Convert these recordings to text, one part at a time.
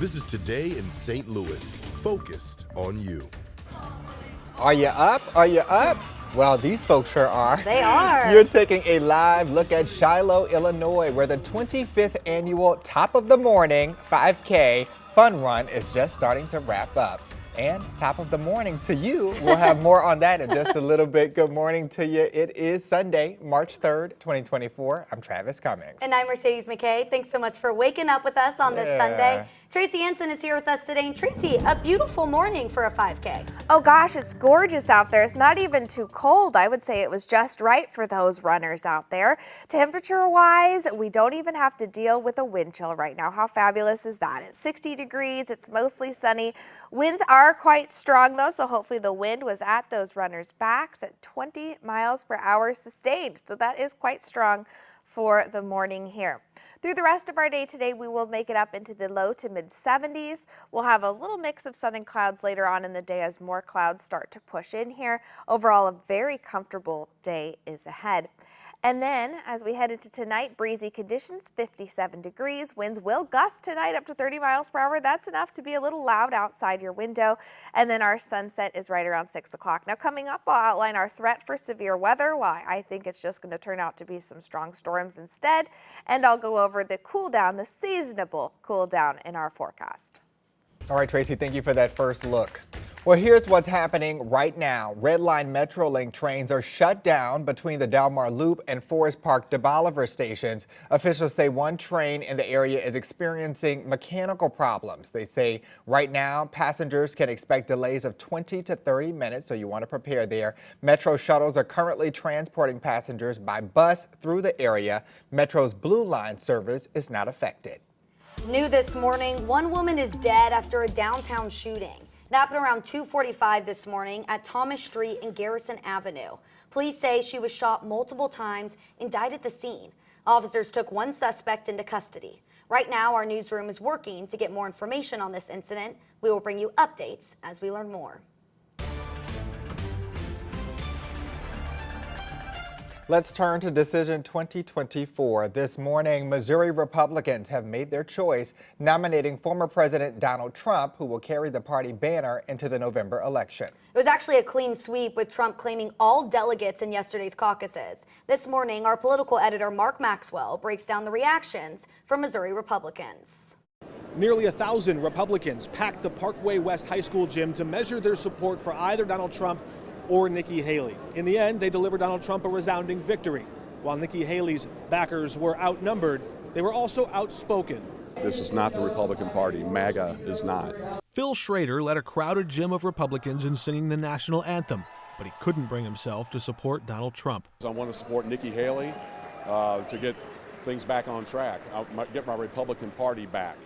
This is Today in St. Louis, focused on you. Are you up? Are you up? Well, these folks sure are. They are. You're taking a live look at Shiloh, Illinois, where the 25th annual Top of the Morning 5K Fun Run is just starting to wrap up. And top of the morning to you. We'll have more on that in just a little bit. Good morning to you. It is Sunday, March 3rd, 2024. I'm Travis Cummings. And I'm Mercedes McKay. Thanks so much for waking up with us on this Sunday. Tracy Anson is here with us today. And Tracy, a beautiful morning for a 5K. Oh gosh, it's gorgeous out there. It's not even too cold. I would say it was just right for those runners out there. Temperature-wise, we don't even have to deal with a wind chill right now. How fabulous is that? It's 60 degrees. It's mostly sunny. Winds are quite strong though, so hopefully the wind was at those runners' backs at 20 miles per hour sustained. So that is quite strong for the morning here. Through the rest of our day today, we will make it up into the low to mid 70s. We'll have a little mix of sun and clouds later on in the day as more clouds start to push in here. Overall, a very comfortable day is ahead. And then as we head into tonight, breezy conditions, 57 degrees. Winds will gust tonight up to 30 miles per hour. That's enough to be a little loud outside your window. And then our sunset is right around 6 o'clock. Now coming up, I'll outline our threat for severe weather. Why I think it's just going to turn out to be some strong storms instead. And I'll go over the cool down, the seasonable cool down in our forecast. All right, Tracy, thank you for that first look. Well, here's what's happening right now. Red Line Metrolink trains are shut down between the Delmar Loop and Forest Park to Bolivar stations. Officials say one train in the area is experiencing mechanical problems. They say right now passengers can expect delays of 20 to 30 minutes, so you want to prepare there. Metro shuttles are currently transporting passengers by bus through the area. Metro's Blue Line service is not affected. New this morning, one woman is dead after a downtown shooting. It happened around 2:45 this morning at Thomas Street and Garrison Avenue. Police say she was shot multiple times and died at the scene. Officers took one suspect into custody. Right now, our newsroom is working to get more information on this incident. We will bring you updates as we learn more. Let's turn to Decision 2024. This morning, Missouri Republicans have made their choice, nominating former President Donald Trump, who will carry the party banner into the November election. It was actually a clean sweep, with Trump claiming all delegates in yesterday's caucuses. This morning, our political editor Mark Maxwell breaks down the reactions from Missouri Republicans. Nearly 1,000 Republicans packed the Parkway West High School gym to measure their support for either Donald Trump or Nikki Haley. In the end, they delivered Donald Trump a resounding victory. While Nikki Haley's backers were outnumbered, they were also outspoken. This is not the Republican Party. MAGA is not. Phil Schrader led a crowded gym of Republicans in singing the national anthem, but he couldn't bring himself to support Donald Trump. I want to support Nikki Haley to get things back on track. I'll get my Republican Party back.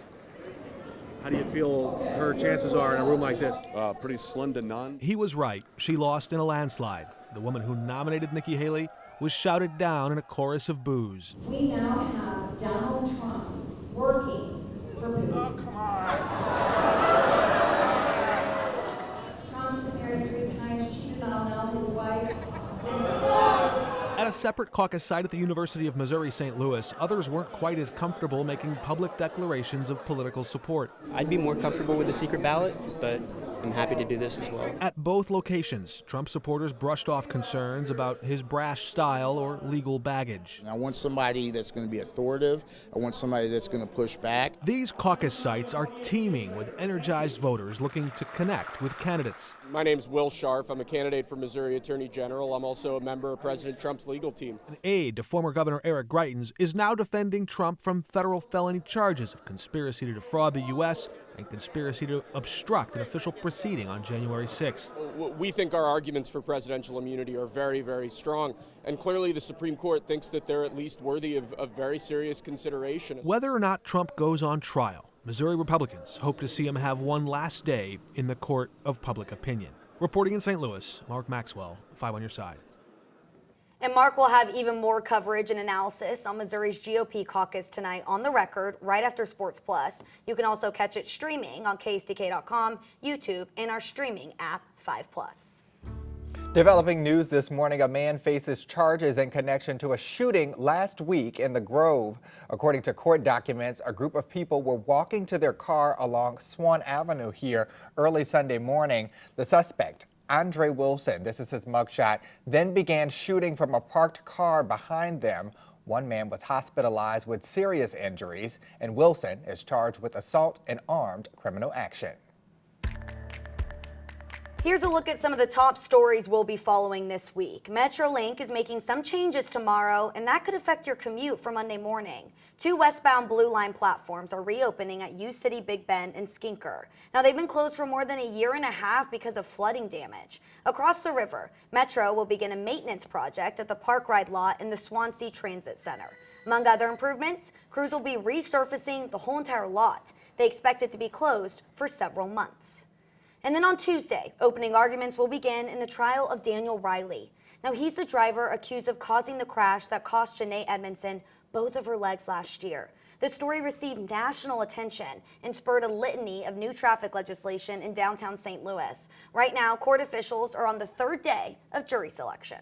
How do you feel her chances are in a room like this? Pretty slim to none. He was right. She lost in a landslide. The woman who nominated Nikki Haley was shouted down in a chorus of boos. We now have Donald Trump working for Putin. Oh, come on. Trump's been married 3 times, cheated on now his wife, and so At a separate caucus site at the University of Missouri St. Louis, others weren't quite as comfortable making public declarations of political support. I'd be more comfortable with the secret ballot, but I'm happy to do this as well. At both locations, Trump supporters brushed off concerns about his brash style or legal baggage. I want somebody that's going to be authoritative. I want somebody that's going to push back. These caucus sites are teeming with energized voters looking to connect with candidates. My name's Will Scharf. I'm a candidate for Missouri Attorney General. I'm also a member of President Trump's legal team. An aide to former Governor Eric Greitens is now defending Trump from federal felony charges of conspiracy to defraud the U.S. and conspiracy to obstruct an official proceeding on January 6th. We think our arguments for presidential immunity are very, very strong, and clearly the Supreme Court thinks that they're at least worthy of very serious consideration. Whether or not Trump goes on trial, Missouri Republicans hope to see him have one last day in the court of public opinion. Reporting in St. Louis, Mark Maxwell, 5 on your side. And Mark will have even more coverage and analysis on Missouri's GOP caucus tonight on The Record, right after Sports Plus. You can also catch it streaming on KSDK.com, YouTube, and our streaming app, 5+. Developing news this morning, a man faces charges in connection to a shooting last week in the Grove. According to court documents, a group of people were walking to their car along Swan Avenue here early Sunday morning. The suspect, Andre Wilson, this is his mugshot, then began shooting from a parked car behind them. One man was hospitalized with serious injuries, and Wilson is charged with assault and armed criminal action. Here's a look at some of the top stories we'll be following this week. Metrolink is making some changes tomorrow, and that could affect your commute for Monday morning. 2 westbound Blue Line platforms are reopening at U City, Big Bend, and Skinker. Now, they've been closed for more than a year and a half because of flooding damage. Across the river, Metro will begin a maintenance project at the Park Ride lot in the Swansea Transit Center. Among other improvements, crews will be resurfacing the whole entire lot. They expect it to be closed for several months. And then on Tuesday, opening arguments will begin in the trial of Daniel Riley. Now, he's the driver accused of causing the crash that cost Janae Edmondson both of her legs last year. The story received national attention and spurred a litany of new traffic legislation in downtown St. Louis. Right now, court officials are on the 3rd day of jury selection.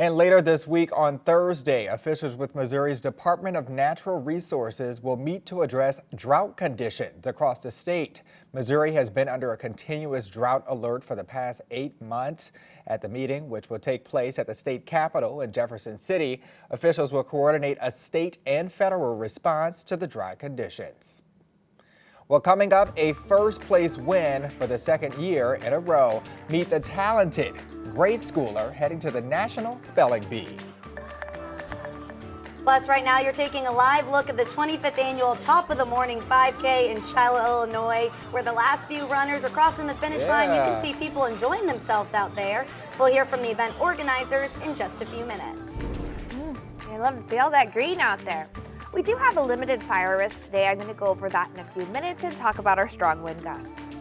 And later this week on Thursday, officials with Missouri's Department of Natural Resources will meet to address drought conditions across the state. Missouri has been under a continuous drought alert for the past 8 months. At the meeting, which will take place at the state capitol in Jefferson City, officials will coordinate a state and federal response to the dry conditions. Well, coming up, a first-place win for the 2nd year in a row. Meet the talented grade schooler heading to the National Spelling Bee. Plus, right now, you're taking a live look at the 25th annual Top of the Morning 5K in Shiloh, Illinois, where the last few runners are crossing the finish line. You can see people enjoying themselves out there. We'll hear from the event organizers in just a few minutes. I love to see all that green out there. We do have a limited fire risk today. I'm going to go over that in a few minutes and talk about our strong wind gusts.